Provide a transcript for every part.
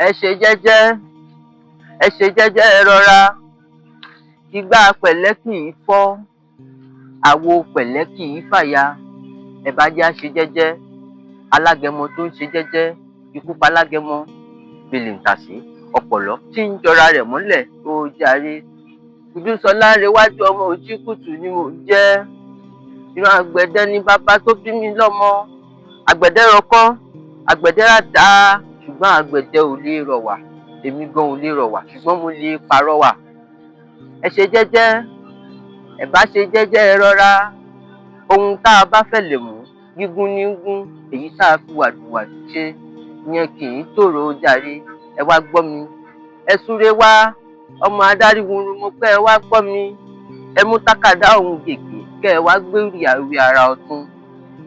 ẹ ṣe jẹ́jẹ́, ẹ ṣe jẹ́jẹ́, ẹ rọra. Igbá pẹ̀lẹ́ kì í fọ́, àwo pẹ̀lẹ́ kì í fàya. Ẹ bá jẹ́ á ṣe jẹ́jẹ́. Alágẹmọ tó ń ṣe jẹ́jẹ́, ikú pa alágẹmọ. Bìlìntàsí ọ̀pọ̀lọ́ tí ń jọra rẹ̀ mọ́lẹ̀ ó jàre. Dúdúsọlá Rewájú ọmọ Òjìkùtù ni mò ń jẹ́. Ìran àgbẹ̀dẹ ni bàbá tó bí mi lọ́mọ. Àgbẹ̀dẹ rọkọ́, àgbẹ̀dẹ ràdá, ṣùgbọ́n àgbẹ̀dẹ ò lè rọ̀wà. Èmi gan ò lè rọ̀wà, ṣùgbọ́n mo lè pàrọwà. Ẹ ṣe jẹ́jẹ́, ẹ bá ṣe jẹ́jẹ́, ẹ rọra. Ohun tá a bá fẹ́ lè mú, gígún ní gún. Èyí tá a fi wàdùwàdù ṣe, ìyẹn kì í tòrò ó jàre. Ẹ wá gbọ́ mi, ẹ súré wá. Ọmọ adarí wurun mo pé ẹ wá gbọ́ mi. Ẹ mú tákàdá òun gègé kẹ́ ẹ wá gbé ìwé ara ọ̀tún.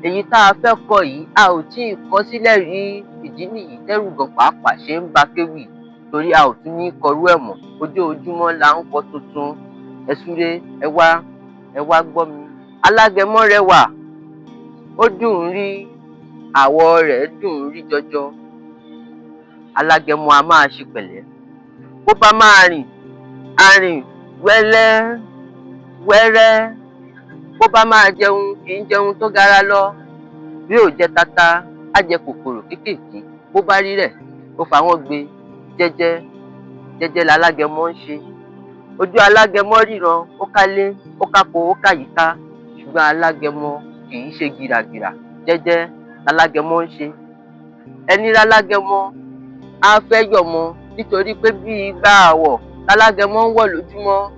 Èyí tá a fẹ́ kọ yìí a ò tí ì kọ sílẹ̀ rí. Ìdí nìyí tẹ́rù gan pàápàá ṣe ń ba kéwì, torí a ò tún ní kọrú ẹ̀ mọ́. Ojoojúmọ́ la ń kọ tuntun. Ẹ súré, ẹ wá gbọ́ mi. Alágẹmọ rẹwà, ó dùn ún rí, àwọ̀ rẹ̀ dùn ún rí jọjọ. Alágẹmọ a máa ṣe pẹ̀lẹ́. Bó bá máa rìn, a rìn wẹ́lẹ́ wẹ́rẹ́. Bó bá máa jẹun, kì í jẹun tó gara lọ. Bí ò jẹ tata, á jẹ kòkòrò kéékèèké. Bó bá rí rẹ̀, ó fà wọ́n gbé. Jẹ́jẹ́ jẹ́jẹ́ lalágẹmọ ń ṣe. Ojú alágẹmọ ríran, ó kálé, ó kákò, ó káyìíká. Ṣùgbọ́n alágẹmọ kì í ṣe gìràgìrà. Jẹ́jẹ́ lalágẹmọ ń ṣe. Ẹni lálágẹmọ á fẹ́ yọ̀mọ, nítorí pé bí igbá àwọ̀ lálágẹmọ ń wọ̀ lójúmọ́,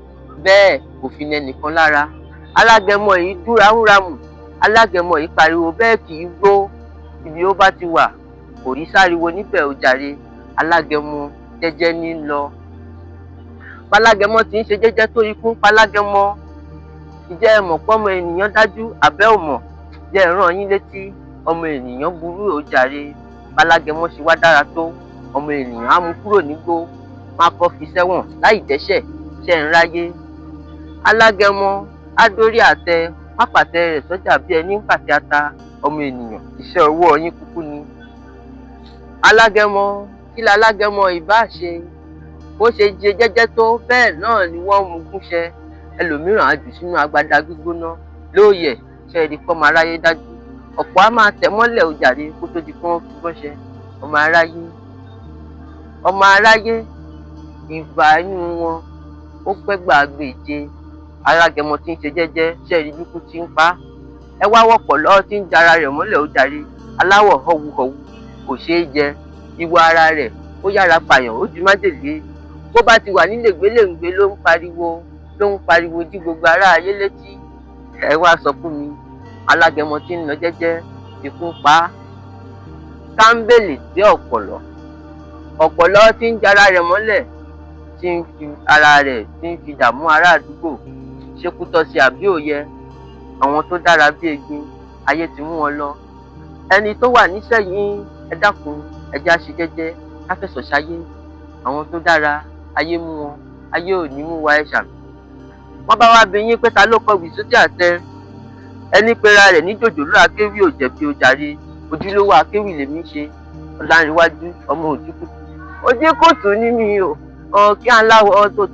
bẹ́ẹ̀ kò fi nẹ nìkan lára. Alágẹmọ yìí dún ramúramù. Alágẹmọ yìí pariwo bẹ́ẹ̀ kì í gbó. Ibi ó bá ti wà, kò rí sáriwo níbẹ̀ ó jàre. Alágẹmọ jẹ́jẹ́ ní lọ. Balágẹmọ ti ń ṣe jẹ́jẹ́ tó ikú ń pa alágẹmọ. Ǹjẹ́ ẹ mọ̀ pọ́mọ ènìyàn dájú àbẹ́ ò mọ̀? Jẹ́ ẹ rán yín létí, ọmọ ènìyàn burú ó jàre. Balágẹmọ ṣe wá dára tó, ọmọ ènìyàn á mú kúrò nígbó. Má kọ́ fi sẹ́wọ̀n láì dẹ́ṣẹ̀, ṣe ń ráyé. Alágẹmọ á dórí àtẹ, má pàtẹ rẹ̀ sọ́jà bí ẹni ń pàtẹ ata. Ọmọ ènìyàn, iṣẹ́ ọwọ́ yín kúkú ni. Alágẹmọ, kí lalágẹmọ ìbá ṣe? Bó ṣe jẹ jẹ́jẹ́ tó, bẹ́ẹ̀ náà ni wọ́n mú gúnṣẹ. Ẹlòmíràn á jù sínú agbada gbígbóná lóòyẹ̀. Ṣe rí pọ́mọ aráyé dájú. Ọ̀pọ̀ á máa tẹ̀ mọ́lẹ̀ ó jàre kó tó di pé wọ́n fi gúnṣẹ. Ọmọ aráyé ìbà inú wọn ó pẹ́ gbàgbèje. Alágẹmọ tí ń ṣe jẹ́jẹ́, ṣe rí bíkú tí ń pa á. Ẹ wá wọ́pọ̀ lọ́wọ́ tí ń jara rẹ̀ mọ́lẹ̀ ó jàre. Aláwọ̀ họ̀wùhọ̀wù kò ṣeé jẹ. Ìwà ara rẹ̀ ó yára pààyàn, ó ju májèlé. Bó bá ti wà nílègbélèǹgbé ló ń pariwo dí gbogbo ará ayé létí. Ẹ wá sọ fún mi, alágẹmọ tí ń lọ jẹ́jẹ́, ikú ń pa á. Káńbèlè sí ọ̀pọ̀lọ́. Ọ̀pọ̀lọ́ tí ń jara rẹ̀ mọ́lẹ̀, tí ń fi ara rẹ̀ tí ń fi dààmú ará àdúgbò. Ṣékú tọ́ sí àbí òye? Àwọn tó dára bí egbin, ayé ti mú wọn lọ. Ẹni tó wà nísẹ̀yìn, ẹ dákun, ẹ jẹ́ á ṣe jẹ́jẹ́, ká fẹ̀sọ̀ ṣayé. Àwọn tó dára, ayé mú wọn, ayé ò ní mú wa, ẹ ṣàmì. Wọ́n bá wá bi yín pé ta ló kọ̀wé sókè àtẹ? Ẹni pera rẹ̀ ní jòjòló akéwì ò jẹ̀bi ó jàre. Ojúlówó akéwì lèmi ṣe. Ọlárewájú ọmọ Òjìkùtù. Òjìkùtù ní mi ò, ọ̀kí aláwọ̀ tó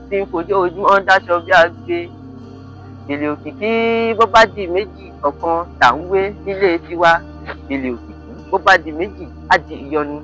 ti ń fojoojúmọ́ dáṣọ bí agbe. Gèlè òkìkí bó bá di méjì, ọ̀kan tà ń wé nílé tiwa. Gèlè òkìkí bó bá di méjì, á di ìyọnu.